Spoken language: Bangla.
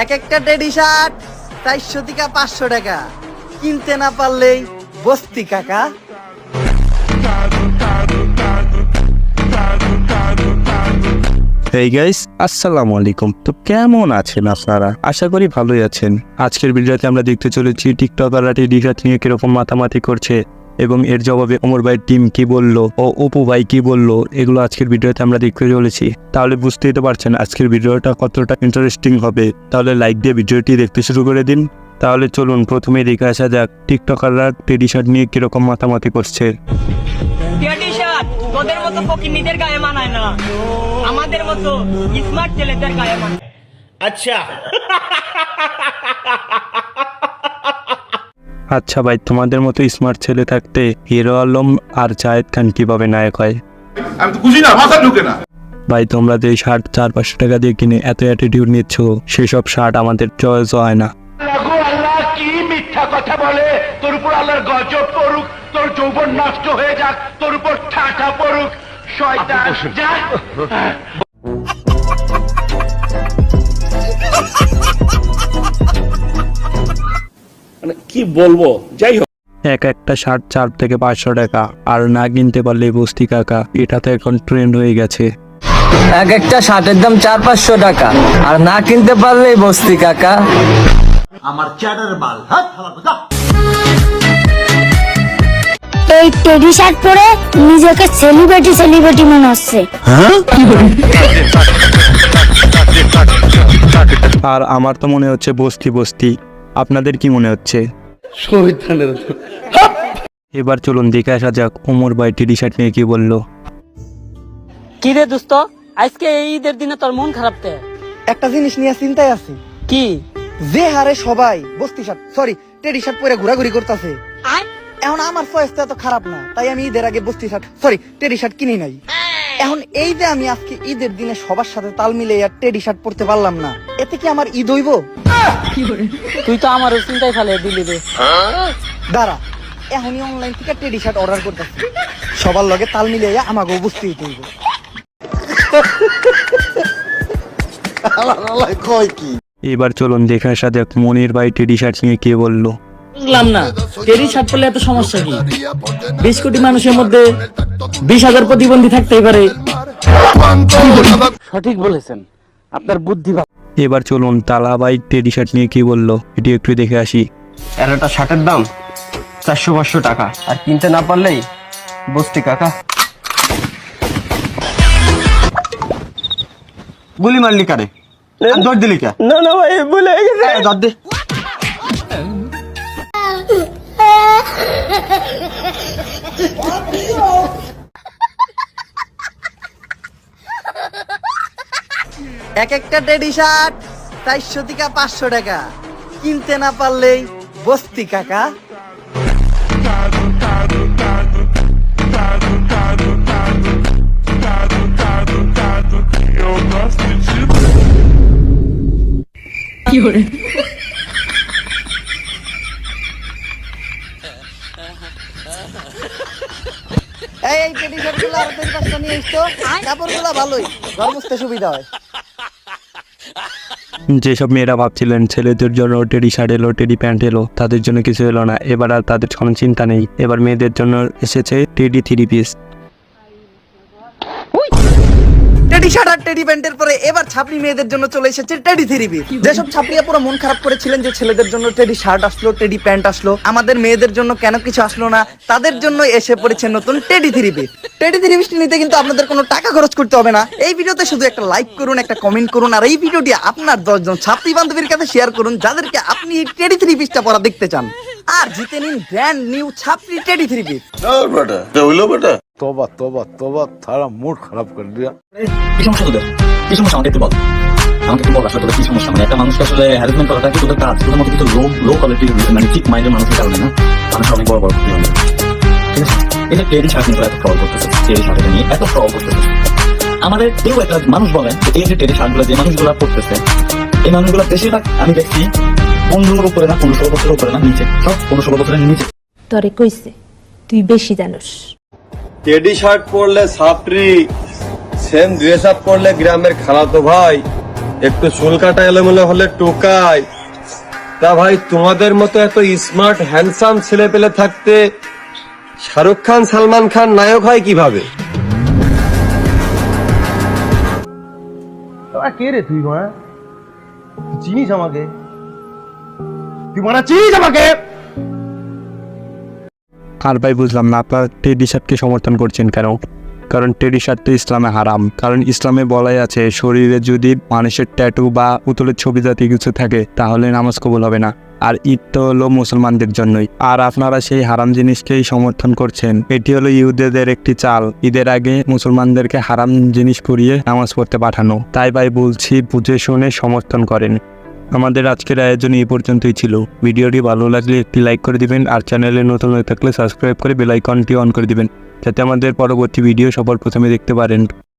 এক একটা টেডি শার্ট 400 থেকে 500 টাকা, কিনতে না পারলেই বস্তি কাকা। হেই গাইস, আসসালামু আলাইকুম। তো কেমন আছেন আপনারা? আশা করি ভালোই আছেন। আজকের ভিডিওতে আমরা দেখতে চলেছি টিকটকাররা টেডি শার্ট নিয়ে কিরকম মাতামাতি করছে এবং এর জবাবে ওমর ভাইয়ের টিম কি বললো ও অপু ভাই কি বললো, এগুলো আজকের ভিডিওতে আমরা দেখতে চলেছি। তাহলে বুঝতেই তো পারছেন আজকের ভিডিওটা কতটা ইন্টারেস্টিং হবে। তাহলে লাইক দিয়ে ভিডিওটি দেখতে শুরু করে দিন। তাহলে চলুন প্রথমেই দেখে আসা যাক টিকটকাররা টেডি শার্ট নিয়ে কিরকম মাতামাতি করছে। টেডি শার্ট তোদের মতো ফকিন্নিদের গায়ে মানায় না, আমাদের মতো স্মার্ট ছেলেদের গায়ে মানায়। আচ্ছা আচ্ছা ভাই, তোমাদের মতো স্মার্ট ছেলে থাকতে হিরো আলম আর জায়েদ খান কিভাবে নায়ক হয়? আমি তো বুঝি না, মাথা ঢুকে না। ভাই তোমরা যে শার্ট 400-500 টাকা দিয়ে কিনে এত অ্যাটিটিউড নিচ্ছ, সেসব শার্ট আমাদের চয়েস হয় না। আল্লাহ কি মিথ্যা কথা বলে, তোর উপর আল্লাহর গজব পড়ুক, তোর যৌবন নষ্ট হয়ে যাক, তোর উপর ঠাঠা পড়ুক শয়তান। যা কি বলবো, যাই হোক এক একটা শার্ট 4 থেকে 500 টাকা, আর না কিনতে পারলে বস্তি কাকা। এটা তো এখন ট্রেন্ড হয়ে গেছে। এক একটা শার্টের দাম 400-500 টাকা, আর না কিনতে পারলেই বস্তি কাকা। আমার চ্যাটার বাল হাত হালা। এই টেডি শার্ট পরে নিজেকে সেলিব্রিটি মনে হচ্ছে। আর আমার তো মনে হচ্ছে বস্তি বস্তি। আপনাদের কি মনে হচ্ছে? এবার চলুন দেখে আসা যাক ওমর ভাই টেডি শার্ট নিয়ে কি বললো। কি রে দোস্ত, আজকে এই ঈদের দিনে তোর মন খারাপ কে? একটা জিনিস নিয়ে চিন্তায় আছি, কি? যে হারে সবাই বস্তি শার্ট সরি টেডি শার্ট পরে ঘোরাঘুরি করতেছে, এখন আমার চয়েস তো এত খারাপ না, তাই আমি ঈদের আগে বস্তি শার্ট সরি টেডি শার্ট কিনি নাই। এখন এই যে আমি আজকে ঈদের দিনে সবার সাথে তাল মিলে আর টেডি শার্ট পরতে পারলাম না, এতে কি আমার ঈদ হইব? তুই তো আমার চিন্তায় ফেলে দিলি রে। দাঁড়া, এখনই অনলাইন থেকে টেডি শার্ট অর্ডার করতেছি, সবার লগে তাল মিলে আমাকেও বুঝতে হইব। এবার চলুন দেখে আসা যাক মনির ভাই টেডি শার্ট নিয়ে কি বললো। বুঝলাম না, টেডি শার্ট পরলে এত সমস্যা কি? 20 কোটি মানুষের মধ্যে 20,000 প্রতিবন্ধী থাকতেই পারে। সঠিক বলেছেন, আপনার বুদ্ধি ভালো। এবার চলুন তালা ভাই টেডি শার্ট নিয়ে কি বললো, এটি একটু দেখে আসি। এর একটা শার্টের দাম 400-500 টাকা, আর কিনতে না পারলেই বস্তি কাকা। গুলি মারলি কারে? দৌড় দিলি কে? না না ভাই, ভুলে গেছে। দৌড় দে। এক একটা টেডি শার্ট 400 থেকে 500 টাকা, কিনতে না পারলেই বস্তি কাকা। এই টেডি শার্ট গুলো আরো 4-5টা নিয়ে এসছো, কাপড়গুলো ভালোই, ঘর মুছতে সুবিধা হয়। যেসব মেয়েরা ভাবছিলেন ছেলেদের জন্য টেডি শার্ট এলো, টেডি প্যান্ট এলো, তাদের জন্য কিছু এলো না। এবার আর তাদের কোনো চিন্তা নেই, এবার মেয়েদের জন্য এসেছে টেডি 3 পিস। টেডি শার্ট আর টেডি প্যান্টের পরে এবার ছাপড়ি মেয়েদের জন্য চলে এসেছে টেডি 3 পিস। যেসব ছাপড়িয়া পুরো মন খারাপ করেছিলেন যে ছেলেদের জন্য টেডি শার্ট আসলো, টেডি প্যান্ট আসলো, আমাদের মেয়েদের জন্য কেন কিছু আসলো না, তাদের জন্য এসে পড়েছে নতুন টেডি 3 পিস। টেডি 3 পিস নিতে কিন্তু আপনাদের কোনো টাকা খরচ করতে হবে না। এই ভিডিওতে শুধু একটা লাইক করুন, একটা কমেন্ট করুন, আর এই ভিডিওটি আপনার 10 জন ছাপড়ি বান্ধবীর কাছে শেয়ার করুন যাদেরকে আপনি এই টেডি 3 পিসটা পরা দেখতে চান, আর জিতে নিন ব্র্যান্ড নিউ ছাপড়ি টেডি 3 পিস। তোবা তোবা তোবা, তারা মুড খারাপ করে দিয়া। কি সমস্যা তোদের? কি সমস্যা আমাকে একটু বল, আমাকে একটু বল আসলে তোদের কি সমস্যা? মানে একটা মানুষকে আসলে হ্যারাসমেন্ট করাটা কি তোদের কাজ? তোদের মতো কিছু লো কোয়ালিটির মানে ঠিক মাইন্ডের মানুষের কারণে না মানুষ অনেক বড় বড় ক্ষতি হবে। ঠিক আছে, এটা টেডি শার্ট নিয়ে এত ট্রল করতেছে, টেডি শার্টটা নিয়ে এত ট্রল করতেছে। আমাদের কেউ একটা মানুষ বলেন যে এই যে টেডি শার্টগুলো যে মানুষগুলো পড়তেছে, এই মানুষগুলো বেশিরভাগ আমি দেখছি 15 উপরে না, 15 বছরের উপরে না, নিচে সব 15 বছরের নিচে। তরে কইছে তুই বেশি জানোস। টেডি শার্ট পরলে ছাত্রী, সেম ড্রেস আপ পরলে গ্রামের খালাতো ভাই, একটু চুল কাটা এলোমেলো হলে টোকায়। তা ভাই তোমাদের মতো এত স্মার্ট হ্যান্ডসাম ছেলে পেলে থাকতে শাহরুখ খান সালমান খান নায়ক হয় কিভাবে? কে রে তুই মারা চিনিস আমাকে? তুই মারা চিনিস আমাকে? আর ভাই বুঝলাম না আপনারা টেডি শার্টকে সমর্থন করছেন কেন? কারণ টেডি শার্ট তো ইসলামে হারাম। কারণ ইসলামে বলাই আছে শরীরে যদি মানুষের ট্যাটু বা পুতুলের ছবি জাতীয় কিছু থাকে তাহলে নামাজ কবুল হবে না। আর ঈদ তো হলো মুসলমানদের জন্যই, আর আপনারা সেই হারাম জিনিসকেই সমর্থন করছেন। এটি হলো ইহুদিদের একটি চাল, ঈদের আগে মুসলমানদেরকে হারাম জিনিস পরিয়ে নামাজ পড়তে পাঠানো। তাই ভাই বলছি বুঝে শুনে সমর্থন করেন। আমাদের আজকের আয়োজন এই পর্যন্তই ছিল। ভিডিওটি ভালো লাগলে একটি লাইক করে দিবেন, আর চ্যানেলে নতুন হয়ে থাকলে সাবস্ক্রাইব করে বেল আইকনটি অন করে দিবেন, যাতে আমাদের পরবর্তী ভিডিও সবার প্রথমে দেখতে পারেন।